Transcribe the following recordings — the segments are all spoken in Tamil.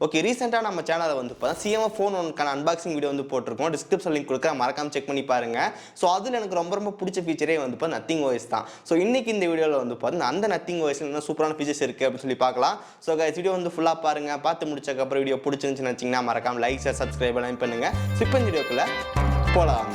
ஓகே, ரீசெண்டாக நம்ம சேனலில் வந்து பார்த்தா சிஎம்எஃப் ஃபோன் ஒன்றுக்கான அன்பாக்சிங் வீடியோ வந்து போட்டிருக்கோம். டிஸ்கிரிப்ஷன் லிங்க் கொடுக்குறேன், மறக்காம செக் பண்ணி பாருங்க. ஸோ அதில் எனக்கு ரொம்ப பிடிச்ச ஃபீச்சரே வந்து பார்த்தா நத்திங் ஓஎஸ் தான். ஸோ இன்னைக்கு இந்த வீடியோவில் வந்து பார்த்தா அந்த நத்திங் ஓஎஸ்ல என்ன சூப்பரான ஃபீச்சர்ஸ் இருக்குது அப்படின்னு சொல்லி பார்க்கலாம். ஸோ கைஸ், வீடியோ வந்து ஃபுல்லாக பாருங்க. பார்த்து முடிச்சக்கப்புறம் வீடியோ பிடிச்சிருந்துச்சுன்னு வச்சிங்கன்னா மறக்காம லைக், ஷேர், சப்ஸ்கிரைப் எல்லாம் பண்ணுங்க. ஸோ இப்போ இந்த வீடியோக்குள்ள போகலாம்.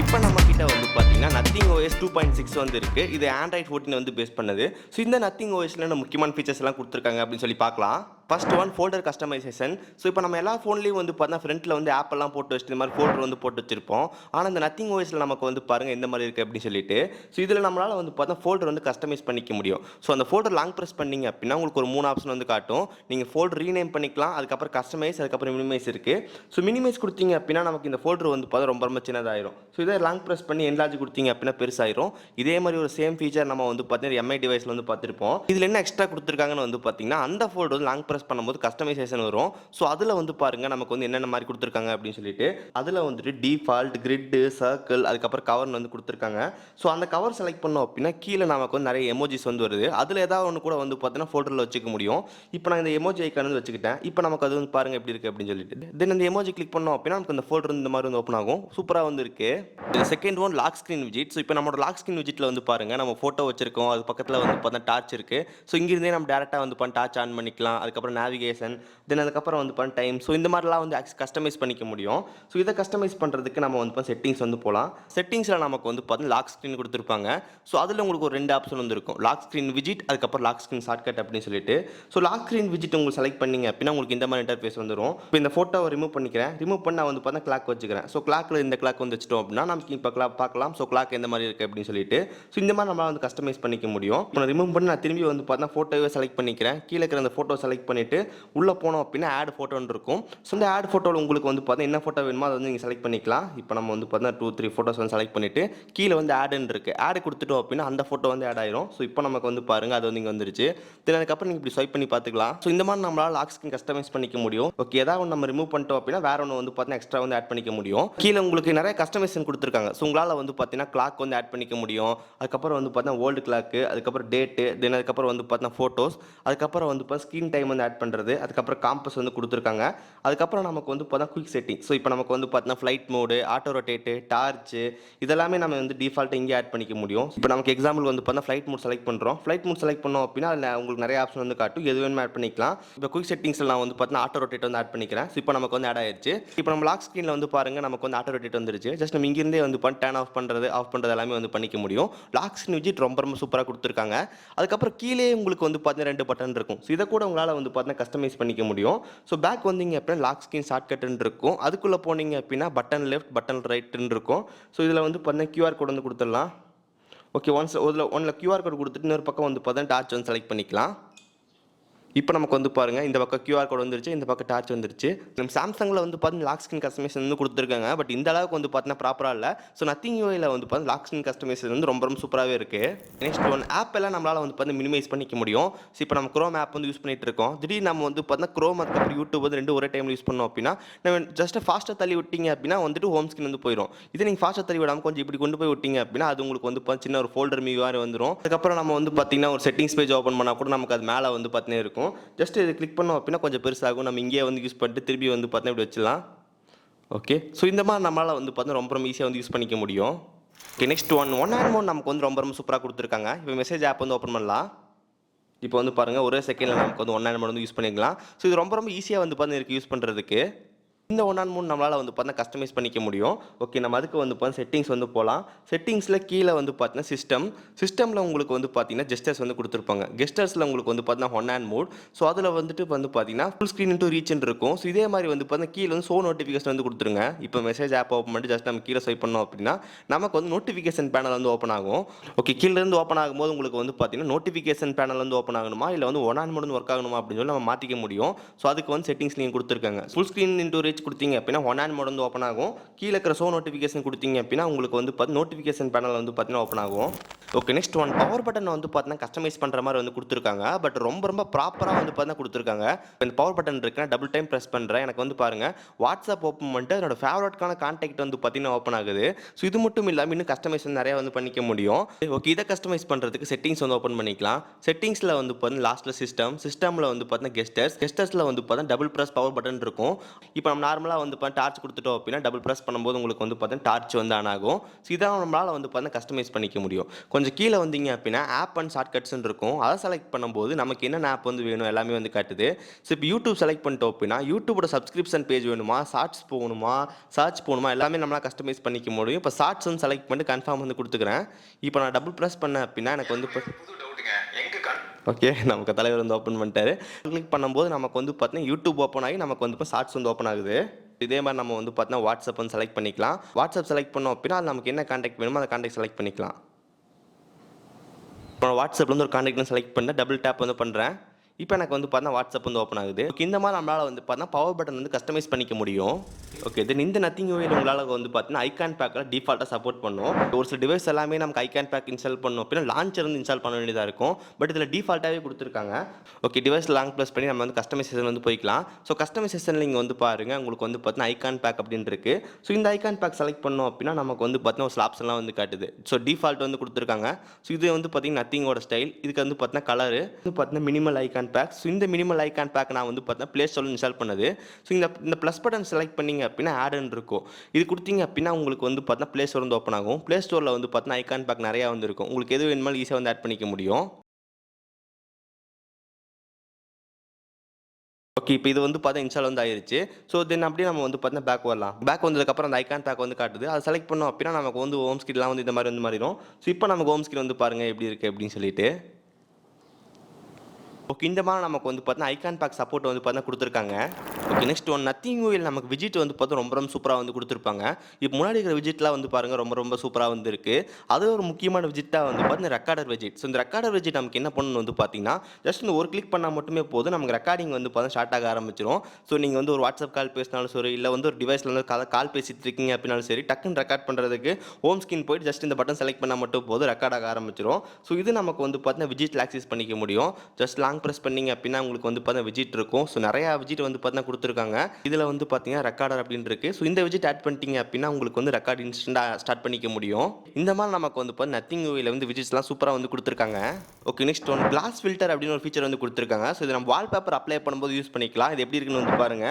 இப்போ நம்ம கிட்ட வந்து பார்த்தீங்கன்னா நத்திங் ஓஎஸ் 2.6 வந்து இருக்குது. இது ஆண்ட்ராய்ட் 14 வந்து பேஸ் பண்ணது. ஸோ இந்த நத்திங் ஓஎஸ்ல முக்கியமான ஃபீச்சர்ஸ் எல்லாம் கொடுத்துருக்காங்க அப்படின்னு சொல்லி பார்க்கலாம். First one, folder customisation. So இப்போ நம்ம எல்லா ஃபோன்லேயும் வந்து பார்த்தா ஃப்ரண்ட்டில் வந்து ஆப் எல்லாம் போட்டு வச்சுட்டு இந்த மாதிரி ஃபோல்டர் வந்து போட்டு வச்சிருப்போம். ஆனால் இந்த நத்திங் ஓஎஸ்ல நமக்கு வந்து பாருங்கள் இந்த மாதிரி இருக்குது அப்படின்னு சொல்லிட்டு. ஸோ இதில் நம்மளால் வந்து பார்த்தா ஃபோல்டர் வந்து கஸ்டமைஸ் பண்ணிக்க முடியும். ஸோ அந்த ஃபோல்டர் லாங் ப்ரெஸ் பண்ணிங்க அப்படின்னா உங்களுக்கு ஒரு 3 ஆப்ஷன் வந்து காட்டும். நீங்கள் ஃபோல்டர் ரீநேம் பண்ணிக்கலாம், அதுக்கப்புறம் கஸ்டமைஸ், அதுக்கப்புறம் மினிமைஸ் இருக்குது. ஸோ மினிமைஸ் கொடுத்தீங்க அப்படின்னா நமக்கு இந்த ஃபோல்டர் வந்து பார்த்தா ரொம்ப சின்னதாயிரும். ஸோ இதை லாங் ப்ரெஸ் பண்ணி என்லார்ஜ் கொடுத்தீங்க அப்படின்னா பெருசாயிரும். இதே மாதிரி ஒரு சேம் ஃபீச்சர் நம்ம வந்து பார்த்தீங்கன்னா எம்ஐ டிவைஸில் வந்து பார்த்துருப்போம். இதில் என்ன எக்ஸ்ட்ரா கொடுத்துருக்காங்கன்னு வந்து பார்த்தீங்கன்னா அந்த ஃபோல்டர் லாங் ப்ரெஸ் பண்ணும்போது கஸ்டமைசேஷன் வரும். ஸோ அதில் வந்து பாருங்கள் நமக்கு வந்து என்னென்ன மாதிரி கொடுத்துருக்காங்க அப்படின்னு சொல்லிட்டு அதில் வந்துட்டு டிஃபால்ட், கிரிட்டு, சர்க்கிள், அதுக்கப்புறம் கவர்னு வந்து கொடுத்துருக்காங்க. ஸோ அந்த கவர் செலக்ட் பண்ணோம் அப்படின்னா கீழே நமக்கு வந்து நிறைய எமோஜிஸ் வந்து வருது. அதில் ஏதாவது ஒன்று கூட வந்து பார்த்தீங்கன்னா ஃபோல்டரில் வச்சுக்க முடியும். இப்போ நான் இந்த எமோஜி ஐக்கான் வந்து வச்சுக்கிட்டேன். இப்போ நமக்கு அது வந்து பாருங்கள் எப்படி இருக்குது அப்படின்னு சொல்லிட்டு தென் இந்த எமோஜி கிளிக் பண்ணோம் அப்படின்னா நமக்கு அந்த ஃபோல்டர் இந்த மாதிரி வந்து ஓப்பன் ஆகும். சூப்பராக வந்து இருக்குது. செகண்ட் ஒன், லாக் ஸ்க்ரீன் விஜிட். ஸோ இப்போ நம்மளோட லாக் ஸ்க்ரீன் விஜிட்டில் வந்து பாருங்கள் நம்ம ஃபோட்டோ வச்சிருக்கோம், அது பக்கத்தில் வந்து பார்த்தா டார்ச் இருக்குது. ஸோ இங்கிருந்தே நம்ம டேரெக்டாக வந்து டார்ச் ஆன் பண்ணிக்கலாம். அதுக்கப்புறம் நேவிகேஷன், தென் அதுக்கப்புறம் வந்து டைம். ஸோ இந்த மாதிரிலாம் வந்து கஸ்டமைஸ் பண்ணிக்க முடியும். ஸோ இதை கஸ்டமைஸ் பண்ணுறதுக்கு நம்ம வந்து செட்டிங்ஸ் வந்து போகலாம். செட்டிங்ஸில் நமக்கு வந்து பார்த்தீங்கன்னா லாக் ஸ்க்ரீன் கொடுத்துருப்பாங்க. ஸோ அதில் உங்களுக்கு ஒரு 2 ஆப்ஷன் வந்து இருக்கும், லாக் ஸ்க்ரீன் விஜிட், அதுக்கப்புறம் லாக் ஸ்க்ரீன் ஷார்ட்கட் அப்படின்னு சொல்லிட்டு. ஸோ லாக் ஸ்க்ரீன் விஜிட் உங்களுக்கு செலக்ட் பண்ணிங்க அப்படின்னா உங்களுக்கு இந்த மாதிரி இன்டர்ஃபேஸ் வந்துடும். இப்போ இந்த ஃபோட்டோவை ரிமூவ் பண்ணிக்கிறேன். ரிமூவ் பண்ண வந்து பார்த்தா கிளாக் வச்சுக்கிறேன். ஸோ கிளாக்கில் இந்த கிளாக் வந்து வச்சுட்டோம் அப்படின்னா நமக்கு இப்போ கிளாக் பார்க்கலாம். ஸோ கிளாக் எந்த மாதிரி இருக்குது அப்படின்னு சொல்லிட்டு. ஸோ இந்த மாதிரி நம்மளால் வந்து கஸ்டமைஸ் பண்ணிக்க முடியும். இப்போ நான் ரிமூவ் பண்ணி நான் திரும்பி வந்து பார்த்தா ஃபோட்டோவே செலக்ட் பண்ணிக்கிறேன். கீழே இருக்கிற அந்த ஃபோட்டோ செலக்ட் பண்ணிவிட்டு உள்ளே போனோம் அப்படின்னா ஆட் ஃபோட்டோன்னு இருக்கும். ஸோ இந்த ஆட் ஃபோட்டோவில் உங்களுக்கு வந்து பார்த்தா என்ன ஃபோட்டோ வேணுமோ அதை வந்து நீங்கள் செலக்ட் பண்ணிக்கலாம். இப்போ நம்ம வந்து பார்த்தா 2-3 ஃபோட்டோஸ் வந்து செலக்ட் பண்ணிவிட்டு கீழே வந்து ஆடுன்னு இருக்குது. ஆடு கொடுத்துட்டோம் அப்படின்னா அந்த ஃபோட்டோ வந்து ஆட் ஆயிரும். ஸோ இப்போ நமக்கு வந்து பாருங்கள் அது வந்து இங்கே வந்துருச்சு. தென் அதுக்கப்புறம் நீங்கள் இப்படி ஸ்வைப் பண்ணி பார்த்துக்கலாம். ஸோ இந்த மாதிரி நம்மளால் லாக் ஸ்க்ரீன் கஸ்டமைஸ் பண்ணிக்க முடியும். ஓகே, ஏதாவது ஒன்று நம்ம ரிமூவ் பண்ணிட்டோம் அப்படின்னா வேற ஒன்று வந்து பார்த்தீங்கன்னா எக்ஸ்ட்ரா வந்து ஆட் பண்ணிக்க முடியும். கீழே உங்களுக்கு நிறைய கஸ்டமைசேஷன் கொடுத்துருக்காங்க. ஸோ உங்களால் வந்து பார்த்தீங்கன்னா கிளாக் வந்து ஆட் பண்ணிக்க முடியும். அதுக்கப்புறம் வந்து பார்த்தீங்கன்னா ஓல்டு கிளாக்கு, அதுக்கப்புறம் டேட்டு, தென் அதுக்கப்புறம் வந்து பார்த்தீங்கன்னா ஃபோட்டோஸ், அதுக்கப்புறம் வந்து பார்த்தா ஸ்க்ரீன் டைம் வந்து ஆட் பண்ணுறது, அதுக்கப்புறம் காம்பஸ் வந்து கொடுத்துருக்காங்க. அதுக்கப்புறம் நமக்கு வந்து பார்த்தா குயிக் செட்டிங். ஸோ இப்போ நமக்கு வந்து பார்த்தீங்கன்னா flight mode, auto rotate, torch, இதெல்லாமே நம்ம வந்து டிஃபால்ட்டாக இங்கே ஆட் பண்ணிக்க முடியும். இப்போ நமக்கு எக்ஸாம்பிள் வந்து பார்த்தா ஃப்ளைட் மோட் செலக்ட் பண்ணுறோம். ஃப்ளைட் மோட் செலக்ட் பண்ணோம் அப்படின்னா அதில் உங்களுக்கு நிறைய ஆப்ஷன் வந்து காட்டும். எது வேணுமே ஆட் பண்ணிக்கலாம். இப்போ குயிக் செட்டிங்ஸில் நான் வந்து பார்த்தீங்கன்னா ஆட்டோ ரொட்டேட் வந்து ஆட் பண்ணிக்கிறேன். ஸோ இப்போ நமக்கு வந்து ஆட் ஆயிடுச்சு. இப்போ நம்ம லாக் ஸ்க்ரீனில் வந்து பாருங்கள் நமக்கு வந்து ஆட்டோ ரொட்டேட் வந்துருச்சு. ஜஸ்ட் நம்ம இங்கிருந்தே வந்து டர்ன் ஆஃப் பண்ணுறது, ஆஃப் பண்ணுறது எல்லாமே வந்து பண்ணிக்க முடியும். லாக் ஸ்க்ரீன் விஜிட் ரொம்ப சூப்பராக கொடுத்துருக்காங்க. அதுக்கப்புறம் கீழே உங்களுக்கு வந்து பார்த்தீங்கன்னா 2 பட்டன் இருக்கும். ஸோ இதை கூட உங்களால் வந்து பார்த்தீங்கன்னா கஸ்டமைஸ் பண்ணிக்க முடியும். ஸோ பேக் வந்தீங்க அப்படின்னா லாக் ஸ்க்ரீன் ஷார்ட்கட்னு இருக்கும். அதுக்குள்ளே போனீங்க அப்படின்னா பட்டன் லெஃப்ட், பட்டன் ரைட்டுன்னு இருக்கும். ஸோ இதில் வந்து பார்த்தீங்கன்னா QR கோட் வந்து கொடுத்துடலாம். ஓகே, ஒன்றில் QR கோட் கொடுத்துட்டு இன்னொரு பக்கம் வந்து பார்த்தீங்கன்னா டார்ச் வந்து செலக்ட் பண்ணிக்கலாம். இப்போ நமக்கு வந்து பாருங்கள் இந்த பக்கம் QR கோட் வந்துருச்சு, இந்த பக்கம் டார்ச் வந்துருச்சு. நம்ம சாம்சங்கில் வந்து பார்த்தீங்கன்னா லாக் ஸ்க்ரீன் கஸ்டமைசேஷன் வந்து கொடுத்துருக்காங்க. பட் இந்த அளவுக்கு வந்து பார்த்தீங்கன்னா ப்ராப்பராக இல்லை. ஸோ நத்திங் யூஐயில் வந்து பார்த்தீங்கன்னா லாக் ஸ்க்ரீன் கஸ்டமைசேஷன் வந்து ரொம்ப சூப்பராகவே இருக்குது. நெக்ஸ்ட் ஒன், ஆப் எல்லாம் நம்மளால் வந்து பார்த்தீங்கன்னா மினிமைஸ் பண்ணிக்க முடியும். ஸோ இப்போ நம்ம க்ரோம் ஆப் வந்து யூஸ் பண்ணிட்டு இருக்கோம். திடீர்னு நம்ம வந்து பார்த்தீங்கன்னா க்ரோம் அதுக்கப்புறம் யூடியூப் வந்து 2 ஒரே டைமில் யூஸ் பண்ணோம் அப்படின்னா நம்ம ஜஸ்ட் ஃபாஸ்ட்டாக தள்ளி விட்டீங்க அப்படின்னா வந்துட்டு ஹோம் ஸ்க்ரீன் வந்து போயிடும். இதே நீங்கள் ஃபாஸ்ட்டாக தள்ளி விடாமல் கொஞ்சம் இப்படி கொண்டு போய் விட்டீங்க அப்படின்னா அது உங்களுக்கு வந்து சின்ன ஒரு ஃபோல்டர் மீ மாதிரி வந்துடும். அதுக்கப்புறம் நம்ம வந்து பார்த்தீங்கன்னா ஒரு செட்டிங்ஸ் பேஜ் ஓப்பன் பண்ணால் கூட நமக்கு அது மேலே வந்து பார்த்தீங்கன்னா இருக்கும். ஜஸ்ட் இது கிளிக் பண்ணோம் அப்படின்னா கொஞ்சம் பெருசாகும். நம்ம இங்கேயே வந்து யூஸ் பண்ணிட்டு திரும்பி வந்து பார்த்தீங்கன்னா இப்படி வச்சிடலாம். ஓகே, ஸோ இந்த மாதிரி நம்மளால் வந்து பார்த்தீங்கன்னா ரொம்ப ஈஸியாக வந்து யூஸ் பண்ணிக்க முடியும். Okay, next one hand mode நமக்கு வந்து ரொம்ப சூப்பராக கொடுத்துருக்காங்க. இப்போ மெசேஜ் ஆப் வந்து ஓப்பன் பண்ணலாம். இப்போ வந்து பாருங்கள் ஒரே செகண்டில் நமக்கு வந்து ஹேண்ட் மோட் வந்து யூஸ் பண்ணிக்கலாம். ஸோ இது ரொம்ப ஈஸியாக வந்து பார்த்தீங்கன்னா இருக்குது யூஸ் பண்ணுறதுக்கு. இந்த 1-on-1 நம்மளால் வந்து பார்த்தீங்கன்னா கஸ்டமைஸ் பண்ணிக்க முடியும். ஓகே, நம்ம அதுக்கு வந்து பார்த்தீங்கன்னா செட்டிங்ஸ் வந்து போகலாம். செட்டிங்ஸில் கீழே வந்து பார்த்தீங்கன்னா சிஸ்டமில் உங்களுக்கு வந்து பார்த்தீங்கன்னா ஜெஸ்டர்ஸ் வந்து கொடுத்துருப்பாங்க. கெஸ்டர்ஸில் உங்களுக்கு வந்து பார்த்தீங்கன்னா ஒன் ஹேண்ட் மோட். ஸோ அதில் வந்துட்டு வந்து பார்த்தீங்கன்னா ஃபுல் ஸ்க்ரீன் இன்டூ ரீச்னு இருக்கும். ஸோ இதே மாதிரி வந்து பார்த்தீங்கன்னா கீழே வந்து ஷோ நோட்டிஃபிகேஷன் வந்து கொடுத்துருங்க. இப்போ மெசேஜ் ஆப் ஓப்பன் பண்ணிட்டு ஜஸ்ட் நம்ம கீழே ஸ்வைப் பண்ணோம் அப்படின்னா நமக்கு வந்து நோட்டிஃபிகேஷன் பேனல் வந்து ஓப்பன் ஆகும். ஓகே, கீழேருந்து ஓப்பன் ஆகும்போது உங்களுக்கு வந்து பார்த்தீங்கன்னா நோட்டிஃபிகேஷன் பேனல் வந்து ஓப்பன் ஆகணுமா இல்லை வந்து ஒன் ஹேண்ட் மோட் ஒர்க் ஆகணுமா அப்படின்னு சொல்லி நம்ம மாற்றிக்க முடியும். ஸோ அதுக்கு வந்து செட்டிங்ஸ் நீங்கள் கொடுத்துருக்காங்க. ஃபுல் ஸ்க்ரீன் இன்டூ ஸ்டோரேஜ் கொடுத்தீங்க அப்படின்னா ஒன் ஹேண்ட் மோட் வந்து ஓப்பன் ஆகும். கீழே இருக்கிற ஷோ நோட்டிஃபிகேஷன் கொடுத்தீங்க அப்படின்னா உங்களுக்கு வந்து நோட்டிஃபிகேஷன் பேனல் வந்து பார்த்தீங்கன்னா ஓப்பன் ஆகும். Okay, next one power button வந்து பார்த்தீங்கன்னா கஸ்டமைஸ் பண்ணுற மாதிரி வந்து கொடுத்துருக்காங்க. பட் ரொம்ப ப்ராப்பராக வந்து பார்த்தீங்கன்னா கொடுத்துருக்காங்க. இந்த பவர் பட்டன் இருக்குன்னா டபுள் டைம் ப்ரெஸ் பண்ணுறேன். எனக்கு வந்து பாருங்கள் வாட்ஸ்அப் ஓப்பன் பண்ணிட்டு என்னோட ஃபேவரட்கான கான்டாக்ட் வந்து பார்த்தீங்கன்னா ஓப்பன் ஆகுது. ஸோ இது மட்டும் இல்லாமல் இன்னும் கஸ்டமைஸ் நிறையா வந்து பண்ணிக்க முடியும். ஓகே, இதை கஸ்டமைஸ் பண்ணுறதுக்கு செட்டிங்ஸ் வந்து ஓப்பன் பண்ணிக்கலாம். செட்டிங்ஸில் வந்து பார்த்தீங்கன்னா லாஸ்ட்டில் சிஸ்டமில் வந்து பார்த்தீங்கன்னா கெஸ்டர்ஸில் வந்து பார்த்தீங்கன்னா டபுள் ப்ரெஸ் பவர் பட்டன் இருக்கும். இப்போ நம்ம நார்மலாக வந்து டார்ச் கொடுத்துட்டோம் அப்படின்னா டபுள் ப்ரெஸ் பண்ணும்போது உங்களுக்கு வந்து பார்த்தீங்கன்னா டார்ச் வந்து ஆன் ஆகும். ஸோ இதான் நம்மளால் வந்து பார்த்தீங்கன்னா கஸ்டமைஸ் பண்ணிக்க முடியும். கொஞ்சம் கீழே வந்தீங்க அப்படின்னா ஆப் அண்ட் ஷார்ட்கட்ஸ்ன்னு இருக்கும். அதை செலக்ட் பண்ணும்போது நமக்கு என்னென்ன ஆப் வந்து வேணும் எல்லாமே வந்து காட்டுது. ஸோ இப்போ யூடியூப் செலக்ட் பண்ணிட்டோம் அப்படின்னா யூடியூபோட சப்ஸ்கிரிப்ஷன் பேஜ் வேணுமா, ஷார்ட்ஸ் போகணுமா, சர்ச் போகணுமா, எல்லாமே நம்மளால் கஸ்டமைஸ் பண்ணிக்க முடியும். இப்போ ஷார்ட்ஸ் வந்து செலக்ட் பண்ணிட்டு கன்ஃபார்ம் வந்து கொடுத்துக்கிறேன். இப்போ நான் டபுள் ப்ரெஸ் பண்ணேன் அப்படின்னா எனக்கு வந்து ஓகே, நமக்கு தலைவர் வந்து ஓப்பன் பண்ணிட்டாரு. கிளிக் பண்ணும்போது நமக்கு வந்து பார்த்தீங்கன்னா யூடியூப் ஓப்பன் ஆகி நமக்கு வந்து இப்போ ஷார்ட்ஸ் வந்து ஓப்பன் ஆகுது. இதே மாதிரி நம்ம வந்து பார்த்தீங்கன்னா வாட்ஸ்அப் வந்து செலக்ட் பண்ணிக்கலாம். வாட்ஸ்அப் செலக்ட் பண்ணோம் அப்படின்னா அது நமக்கு என்ன கான்டாக்ட் வேணுமோ அந்த கான்டாக்ட் செலக்ட் பண்ணிக்கலாம். இப்போ வாட்ஸ்அப்பில் வந்து ஒரு கான்டாக்ட் செலக்ட் பண்ண டபுள் டேப் வந்து பண்ணுறேன். இப்போ எனக்கு வந்து பார்த்தா வாட்ஸ்அப் வந்து ஓப்பன் ஆகுது. ஓகே, இந்த மாதிரி நம்மளால் வந்து பார்த்தா பவர் பட்டன் வந்து கஸ்டமைஸ் பண்ணிக்க முடியும். ஓகே, தென் இந்த நத்திங் யூஐயில் உங்களால் வந்து பார்த்தீங்கன்னா ஐகான் பேக்கில் டிஃபால்ட்டாக சப்போர்ட் பண்ணும். ஒரு சில டிவைஸ் எல்லாமே நமக்கு ஐகான் பேக் இன்ஸ்டால் பண்ணணும் அப்படின்னா லான்ச்சர் வந்து இன்ஸ்டால் பண்ண வேண்டியதாக இருக்கும். பட் இதில் டிஃபால்ட்டாகவே கொடுத்துருக்காங்க. ஓகே, டிவைஸ் லாங் ப்ளஸ் பண்ணி நம்ம வந்து கஸ்டமைசேஷன் வந்து போய்க்கலாம். ஸோ கஸ்டமைசேஷனில் நீங்கள் வந்து பாருங்கள் உங்களுக்கு வந்து பார்த்தீங்கன்னா ஐகான் பேக் அப்படின்னு இருக்குது. ஸோ இந்த ஐகான் பேக் செலக்ட் பண்ணோம் அப்படின்னா நமக்கு வந்து பார்த்தீங்கன்னா ஒரு ஆப்ஷன்லாம் வந்து காட்டுது. ஸோ டிஃபால்ட் வந்து கொடுத்துருக்காங்க. ஸோ இது வந்து பார்த்தீங்கன்னா நத்திங்கோட ஸ்டைல். இதுக்கு வந்து பார்த்தீங்கன்னா கலரு வந்து பார்த்தீங்கன்னா மினிமல் ஐகான் பேக். ஸோ இந்த மினிமல் ஐகான் பேக் நான் வந்து பார்த்தீங்கன்னா ப்ளே ஸ்டோரில் இன்ஸ்டால் பண்ணது. ஸோ இந்த ப்ளஸ் பட்டன் செலக்ட் பண்ணிங்க அப்படின்னா ஆட்னு இருக்கும். இது கொடுத்தீங்க அப்படின்னா உங்களுக்கு வந்து பார்த்தீங்கன்னா ப்ளே ஸ்டோர் வந்து ஓப்பன் ஆகும். ப்ளே ஸ்டோரில் வந்து பார்த்தீங்கன்னா ஐகான் பேக் நிறையா வந்து இருக்கும். உங்களுக்கு எது வேணுமாலும் ஈஸியாக வந்து ஆட் பண்ணிக்க முடியும். ஓகே, இப்போ இது வந்து பார்த்தா இன்ஸ்டால் வந்து ஆயிருச்சு. ஸோ தென் அப்படியே நம்ம வந்து பார்த்தீங்கன்னா பேக் வரலாம். பேக் வந்ததுக்கப்புறம் அந்த ஐகான் பேக் வந்து காட்டுது. அதை செலக்ட் பண்ணோம் அப்படின்னா நமக்கு வந்து ஹோம் ஸ்க்ரீன்லாம் வந்து இந்த மாதிரி வந்து மாறிடும். ஸோ இப்போ நமக்கு ஹோம் ஸ்க்ரீன் வந்து பாருங்கள் எப்படி இருக்குது அப்படின்னு சொல்லிட்டு. ஓகே, இந்த மாதிரி நமக்கு வந்து பார்த்தீங்கன்னா ஐகான் பேக் சப்போர்ட் வந்து பார்த்தீங்கன்னா கொடுத்துருக்காங்க. ஓகே, நெக்ஸ்ட் ஒன் நத்திங் யூஐயில் நமக்கு விஜிட் வந்து பார்த்தா ரொம்ப சூப்பராக வந்து கொடுத்துருப்பாங்க. இப்போ முன்னாடி இருக்கிற விஜிட்லாம் வந்து பாருங்கள் ரொம்ப சூப்பராக வந்து இருக்குது. அது ஒரு முக்கியமான விஜிட்டாக வந்து பார்த்தீங்கன்னா ரெக்கார்டர் விஜிட். ஸோ இந்த ரெக்கார்டர் விஜிட் நமக்கு என்ன பண்ணணும் வந்து பார்த்தீங்கன்னா ஜஸ்ட் இந்த ஒரு கிளிக் பண்ணால் மட்டுமே போதும் நமக்கு ரெக்கார்டிங் வந்து பார்த்தா ஸ்டார்ட் ஆக ஆரம்பிச்சிடும். ஸோ நீங்கள் வந்து ஒரு வாட்ஸ்அப் கால் பேசினாலும் சரி, இல்லை வந்து ஒரு டிவைஸில் வந்து கால் பேசிட்டு இருக்கீங்க அப்படின்னாலும் சரி, டக்குன்னு ரெக்கார்ட் பண்ணுறதுக்கு ஹோம் ஸ்க்ரீன் போயிட்டு ஜஸ்ட் இந்த பட்டன் செலக்ட் பண்ணால் மட்டும் போதும் ரெக்கார்ட் ஆக ஆரம்பிச்சிடும். ஸோ இது நமக்கு வந்து பார்த்தீங்கன்னா விஜிட் ஆக்சஸ் பண்ணிக்க முடியும். ஜஸ்ட் லாங் ப்ரெஸ் பண்ணிங்க அப்படின்னா உங்களுக்கு வந்து பார்த்தீங்கன்னா விஜிட் இருக்கும். ஸோ நிறையா விஜிட் வந்து பார்த்தீங்கன்னா கொடுத்துருக்காங்க. இதில் வந்து பார்த்தீங்கன்னா ரெக்கார்டர் அப்படின்னு இருக்கு. ஸோ இந்த விஜிட் ஆட் பண்ணிட்டீங்க அப்படின்னா உங்களுக்கு வந்து ரெக்கார்ட் இன்ஸ்டன்ட்டாக ஸ்டார்ட் பண்ணிக்க முடியும். இந்த மாதிரி நமக்கு வந்து பார்த்தீங்கன்னா நத்திங் யூஐயில் வந்து விஜிட்ஸ்லாம் சூப்பராக வந்து கொடுத்துருக்காங்க. Okay, next one class filter அப்படின்னு ஒரு ஃபீச்சர் வந்து கொடுத்துருக்காங்க. ஸோ இது நம்ம வால்பேப்பர் அப்ளை பண்ணும்போது யூஸ் பண்ணிக்கலாம். இது எப்படி இருக்குன்னு வந்து பாருங்க.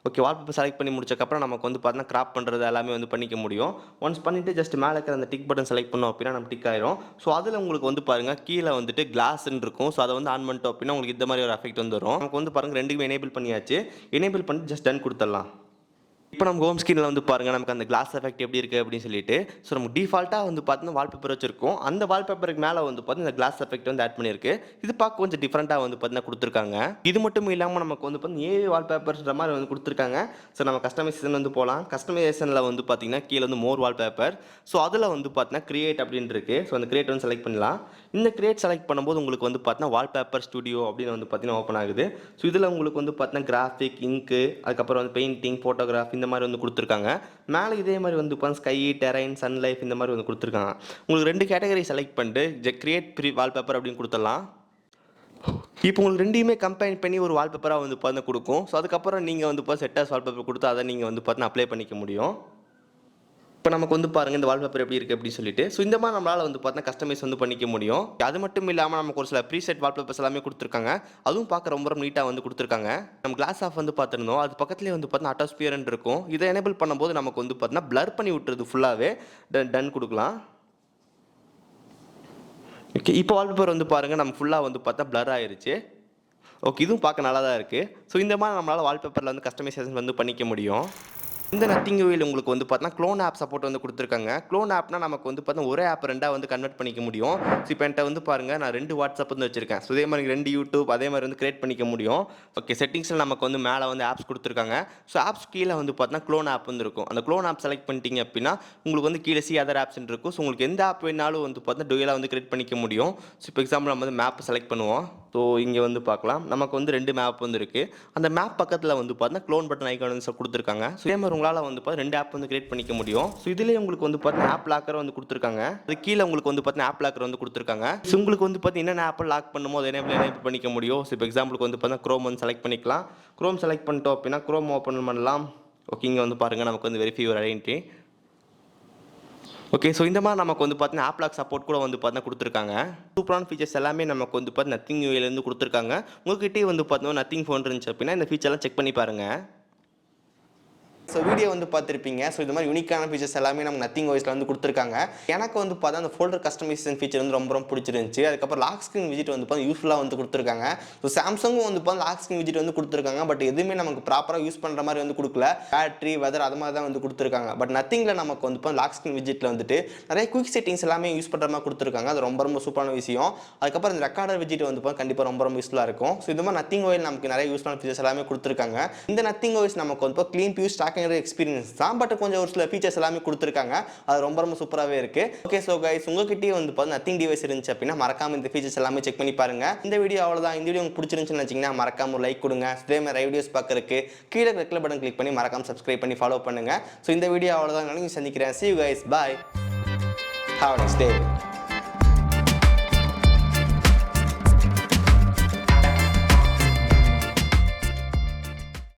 ஓகே, வால்பேப்பர் செலக்ட் பண்ணி முடிச்சக்கப்புறம் நமக்கு வந்து பார்த்தீங்கன்னா கிராப் பண்ணுறது எல்லாமே வந்து பண்ணிக்க முடியும். ஒன்ஸ் பண்ணிவிட்டு ஜஸ்ட் மேலே இருக்கிற அந்த டிக் பட்டன் செலக்ட் பண்ணோம் அப்படின்னா நம்ம டிக் ஆயிரும். ஸோ அதில் உங்களுக்கு வந்து பாருங்கள் கீழே வந்துட்டு கிளாஸ்ன்னு இருக்கும். ஸோ அதை வந்து ஆன் பண்ணிட்டோம் அப்படின்னா உங்களுக்கு இந்த மாதிரி ஒரு எஃபெக்ட் வந்து வரும். நமக்கு வந்து பாருங்கள் ரெண்டுமே எனேபிள் பண்ணியாச்சு. எனேபிள் பண்ணிட்டு ஜஸ்ட் டன் கொடுத்துடலாம். இப்போ நம்ம ஹோம் ஸ்க்ரீனில் வந்து பாருங்கள் நமக்கு அந்த கிளாஸ் எஃபெக்ட் எப்படி இருக்குது அப்படின்னு சொல்லிட்டு. ஸோ நம்ம டிஃபால்ட்டாக வந்து பார்த்தீங்கன்னா வால்பேப்பர் வச்சிருக்கோம். அந்த வால்பேப்பருக்கு மேலே வந்து பார்த்தீங்கன்னா இந்த கிளாஸ் எஃபெக்ட் வந்து ஆட் பண்ணியிருக்கு. இது பார்க்க கொஞ்சம் டிஃப்ரெண்ட்டாக வந்து பார்த்தீங்கன்னா கொடுத்துருக்காங்க. இது மட்டும் இல்லாமல் நமக்கு வந்து பார்த்தீங்கன்னா ஏஐ வால்பேப்பர்ன்ற மாதிரி வந்து கொடுத்துருக்காங்க. ஸோ நம்ம கஸ்டமைசேஷன் வந்து போகலாம். கஸ்டமைசேஷனில் வந்து பார்த்தீங்கன்னா கீழே வந்து மோர் வால்பேப்பர். ஸோ அதில் வந்து பார்த்தீங்கன்னா கிரியேட் அப்படின்னு இருக்குது. ஸோ அந்த கிரியேட் வந்து செலக்ட் பண்ணலாம். இந்த கிரியேட் செலக்ட் பண்ணும்போது உங்களுக்கு வந்து பார்த்தீங்கன்னா வால்பேப்பர் ஸ்டுடியோ அப்படின்னு வந்து பார்த்தீங்கன்னா ஓப்பன் ஆகுது. ஸோ இதில் உங்களுக்கு வந்து பார்த்தீங்கன்னா கிராஃபிக், இங்கு, அதுக்கப்புறம் வந்து பெயிண்டிங், ஃபோட்டோகிராஃப் இந்த மாதிரி வந்து கொடுத்துருக்காங்க. மேலே இதே மாதிரி வந்து ஸ்கை, டெரைன், சன் லைஃப் இந்த மாதிரி வந்து கொடுத்துருக்காங்க. உங்களுக்கு 2 கேட்டகரி செலக்ட் பண்ணிட்டு கிரியேட் ப்ரீ வால்பேப்பர் அப்படின்னு கொடுத்துடலாம். இப்போ உங்களுக்கு ரெண்டையுமே கம்பைன் பண்ணி ஒரு வால்பேப்பராக வந்து பார்த்தீங்கன்னா கொடுக்கும். ஸோ அதுக்கப்புறம் நீங்கள் வந்து செட்டாஸ் வால்பேப்பர் கொடுத்து அதை நீங்கள் வந்து பார்த்தீங்கன்னா அப்ளை பண்ணிக்க முடியும். இப்போ நமக்கு வந்து பாருங்கள் இந்த வால்பேப்பர் எப்படி இருக்குது அப்படின்னு சொல்லிட்டு. ஸோ இந்த மாதிரி நம்மளால் வந்து பார்த்தீங்கன்னா கஸ்டமைஸ் வந்து பண்ணிக்க முடியும். அது மட்டும் இல்லாமல் நமக்கு ஒரு சில ப்ரீசெட் வால்பேப்பர்ஸ் எல்லாமே கொடுத்துருக்காங்க. அதுவும் பார்க்க ரொம்ப நீட்டாக வந்து கொடுத்துருக்காங்க. நம்ம கிளாஸ் ஆஃப் வந்து பார்த்துருந்தோம். அது பக்கத்துலேயே வந்து பார்த்தீங்கன்னா அட்டாஸ்பியர்னு இருக்கும். இதை எனேபிள் பண்ணும்போது நமக்கு வந்து பார்த்தீங்கன்னா பிளர் பண்ணி விட்டுறது ஃபுல்லாகவே டன் கொடுக்கலாம். ஓகே, இப்போ வால்பேப்பர் வந்து பாருங்கள் நம்ம ஃபுல்லாக வந்து பார்த்தா பிளர் ஆயிருச்சு. ஓகே, இதுவும் பார்க்க நல்லா தான் இருக்குது. ஸோ இந்த மாதிரி நம்மளால் வால்பேப்பரில் வந்து கஸ்டமைசேஷன் வந்து பண்ணிக்க முடியும். இந்த நத்திங் யூஐல உங்களுக்கு வந்து பார்த்தீங்கன்னா க்ளோன் ஆப் சப்போர்ட் வந்து குடுத்துருக்காங்க. க்ளோன் ஆப்னா நமக்கு வந்து பார்த்தீங்கன்னா ஒரே ஆப் 2ஆ வந்து கன்வெர்ட் பண்ணிக்க முடியும். ஸோ இப்போ என்ட்ட வந்து பாருங்க நான் 2 வாட்ஸ்அப் வந்து வச்சிருக்கேன். ஸோ இதே மாரி 2 யூடியூப் அதே மாரி வந்து கிரியேட் பண்ணிக்க முடியும். ஓகே செட்டிங்ஸ்ல நமக்கு வந்து மேல வந்து ஆப்ஸ் குடுத்துருக்காங்க. ஸோ ஆப்ஸ் கீழ வந்து பார்த்தீங்கன்னா க்ளோன் ஆப் வந்து இருக்கும். அந்த க்ளோன் ஆப் செலக்ட் பண்ணிட்டீங்க அப்டின்னா, உங்களுக்கு வந்து கீழ சி அதர் ஆப்ஸ்ன்னு இருக்கும். ஸோ உங்களுக்கு எந்த ஆப் வேணாலும் வந்து பார்த்தீங்கன்னா டூயலா வந்து கிரியேட் பண்ணிக்க முடியும். ஸோ இப்போ எக்ஸாம்பிள் நம்ம வந்து மேப் செலக்ட் பண்ணுவோம். ஸோ இங்க வந்து பார்க்கலாம். நமக்கு வந்து 2 மேப் வந்து இருக்கு. அந்த மேப் பக்கத்துல வந்து பார்த்தீங்கன்னா க்ளோன் பட்டன் ஐகான் வந்து குடுத்துருக்காங்க. ஸோ இதே மாரி உங்களால வந்து 2 ஆப் வந்து கிரியேட் பண்ணிக்க முடியும். ஸோ இதுலயே உங்களுக்கு வந்து பார்த்தீங்கன்னா ஆப் லாக்கர் வந்து குடுத்துருக்காங்க. அது கீழ உங்களுக்கு வந்து பார்த்தீங்கன்னா ஆப் லாக்கர் வந்து குடுத்துருக்காங்க. ஸோ உங்களுக்கு வந்து பார்த்தீங்கன்னா என்னென்ன ஆப் லாக் பண்ணுமோ அத எனேபிள் பண்ணிக்க முடியும். ஸோ இப்போ எக்ஸாம்பிளுக்கு வந்து பார்த்தீங்கன்னா குரோம் வந்து செலக்ட் பண்ணிக்கலாம். குரோம் செலக்ட் பண்ணிட்டோம் அப்படின்னா குரோம் ஓப்பன் பண்ணலாம். ஓகே இங்க வந்து பாருங்க நமக்கு வந்து verify your identity. Okay. So இந்த மாரி நமக்கு வந்து பார்த்தீங்கன்னா ஆப் லாக் சப்போர்ட் கூட வந்து பார்த்தீங்கன்னா குடுத்துருக்காங்க. சூப்பரான ஃபீச்சர்ஸ் எல்லாமே நமக்கு வந்து பார்த்தீங்கன்னா நத்திங் யூஐலேருந்து குடுத்துருக்காங்க. உங்ககிட்டயும் வந்து பார்த்தீங்கன்னா நத்திங் ஃபோன் இருந்துச்சு அப்படின்னா இந்த ஃபீச்சர்லாம் செக் பண்ணி பாருங்க. ஸோ வீடியோ வந்து பார்த்துருப்பீங்க. ஸோ இது மாதிரி யூனிக்கான ஃபீச்சர்ஸ் எல்லாமே நம்ம நத்திங் ஓஎஸ்ல வந்து குடுத்துருக்காங்க. எனக்கு வந்து பார்த்தா அந்த ஃபோல்டர் கஸ்டமைசேஷன் ஃபீச்சர் வந்து ரொம்ப ரொம்ப பிடிச்சிருந்துச்சு. அதுக்கப்புறம் லாக் ஸ்க்ரீன் விஜெட் வந்து பார்த்தா யூஸ்ஃபுல்லா வந்து குடுத்துருக்காங்க. ஸோ சாம்சங்கும் வந்து பார்த்தா லாக் ஸ்க்ரீன் விஜெட் வந்து குடுத்துருக்காங்க. பட் எதுவுமே நமக்கு ப்ராப்பரா யூஸ் பண்ற மாரி வந்து குடுக்கல. பேட்டரி, வெதர் அது மாரி தான் வந்து குடுத்துருக்காங்க. பட் நத்திங்ல நமக்கு வந்து பார்த்தா லாக் ஸ்க்ரீன் விஜெட்ல வந்துட்டு நிறைய குயிக் செட்டிங்ஸ் எல்லாமே யூஸ் பண்ற மாரி குடுத்துருக்காங்க. அது ரொம்ப ரொம்ப சூப்பரான விஷயம். அதுக்கப்புறம் இந்த ரெக்கார்டர் விஜெட் வந்து பார்த்தா கண்டிப்பா ரொம்ப ரொம்ப யூஸ்ஃபுல்லா இருக்கும். ஸோ இந்த மாதிரி நத்திங் ஓஎல் நமக்கு நிறைய யூஸ்ஃபுல்லான ஃபீச்சர்ஸ் எல்லாமே குடுத்துருக்காங்க. இந்த நத்திங் ஓஎஸ் நமக்கு வந்து க்ளீன் பியூர் ஸ்டாக்கிங் எக்ஸ்பீரியன்ஸ் தான். பட் கொஞ்சம் ஒரு சில ஃபீச்சர்ஸ் எல்லாமே குடுத்துருக்காங்க. அது ரொம்ப ரொம்ப சூப்பராவே இருக்கு. ஓகே சோ கைஸ் உங்ககிட்டயே வந்து பார்த்தா நத்திங் டிவைஸ் இருந்துச்சு அப்படின்னா மறக்காம இந்த ஃபீச்சர்ஸ் எல்லாமே செக் பண்ணி பாருங்க. இந்த வீடியோ அவ்வளவுதான். இந்த வீடியோ உங்களுக்கு பிடிச்சிருந்துச்சுன்னு நினைச்சீங்கன்னா மறக்காம ஒரு லைக் கொடுங்க. இதே மாதிரி வீடியோஸ் பார்க்கறதுக்கு கீழே ரெட் கலர் பட்டன் கிளிக் பண்ணி மறக்காம சப்ஸ்கிரைப் பண்ணி ஃபாலோ பண்ணுங்க. ஸோ இந்த வீடியோ அவ்வளவுதான். நான் சந்திக்கிறேன். See you guys. Bye. Have a nice day.